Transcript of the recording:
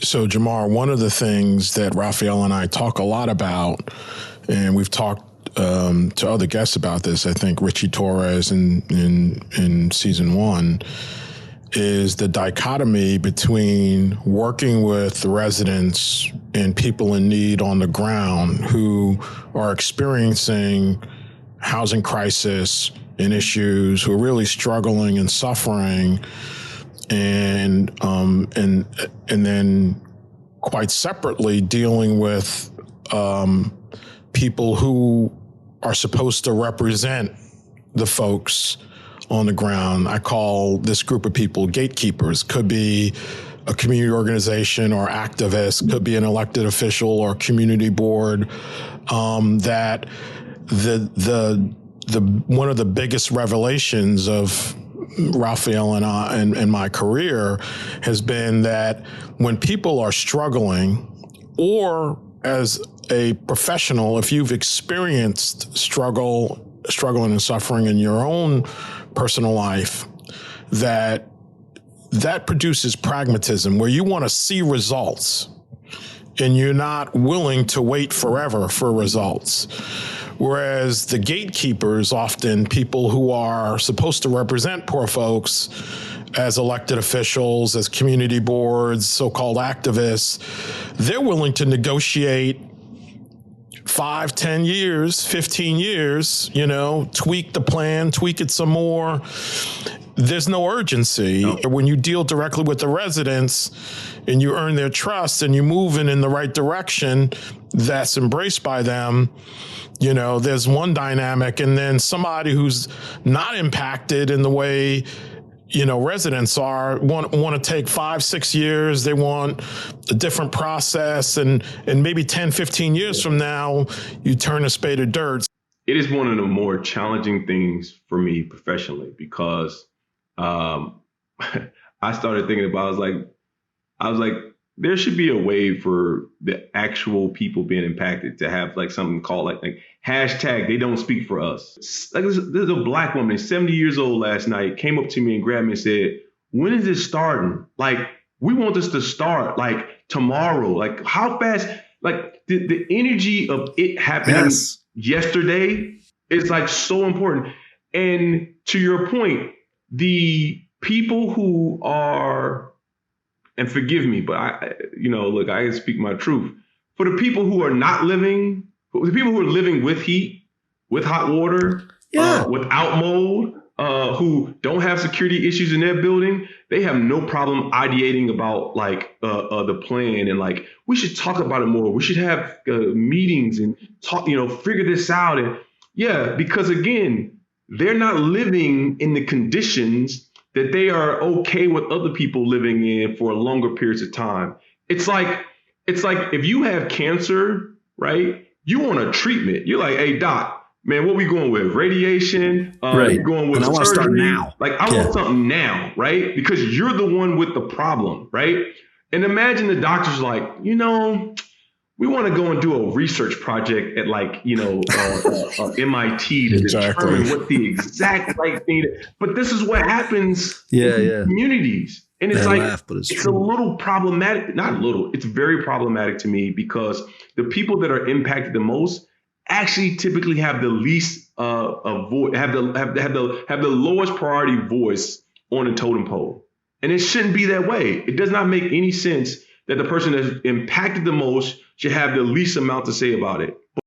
So, Jamar, one of the things that Raphael and I talk a lot about, and we've talked to other guests about this, I think Richie Torres in season one, is the dichotomy between working with residents and people in need on the ground who are experiencing housing crisis and issues, who are really struggling and suffering, and then quite separately dealing with people who are supposed to represent the folks on the ground. I call this group of people gatekeepers. Could be a community organization or activist, could be an elected official or community board. That the one of the biggest revelations of Raphael and my career has been that when people are struggling, or as a professional, if you've experienced struggling and suffering in your own personal life, that produces pragmatism, where you want to see results and you're not willing to wait forever for results. Whereas the gatekeepers, often people who are supposed to represent poor folks as elected officials, as community boards, so-called activists, they're willing to negotiate 5, 10 years, 15 years, tweak the plan, tweak it some more. There's no urgency. No. When you deal directly with the residents and you earn their trust and you're moving in the right direction that's embraced by them, there's one dynamic. And then somebody who's not impacted in the way residents want to take 5, 6 years. They want a different process. And maybe 10, 15 years from now, you turn a spade of dirt. It is one of the more challenging things for me professionally, because I started thinking about, I was like, there should be a way for the actual people being impacted to have like something called like hashtag they don't speak for us. Like there's a black woman, 70 years old last night, came up to me and grabbed me and said, when is this starting? Like, we want this to start like tomorrow. Like, how fast? Like the energy of it happening yesterday is like so important. And to your point, the people who are, and forgive me, but I can speak my truth. For the people who are not living, the people who are living with heat, with hot water, without mold, who don't have security issues in their building, they have no problem ideating about the plan and like, we should talk about it more. We should have meetings and talk, figure this out. And because again, they're not living in the conditions that they are okay with other people living in for longer periods of time. It's like if you have cancer, right? You want a treatment. You're like, hey, doc, man, what we going with? Radiation? Right. You're going with and I want to start now. Like, I want something now, right? Because you're the one with the problem, right? And imagine the doctor's like, we want to go and do a research project at MIT to determine what the exact right thing is. But this is what happens in communities. And it's it's a little problematic, not a little, it's very problematic to me, because the people that are impacted the most actually typically have the least have the lowest priority voice on a totem pole. And it shouldn't be that way. It does not make any sense that the person that's impacted the most should have the least amount to say about it.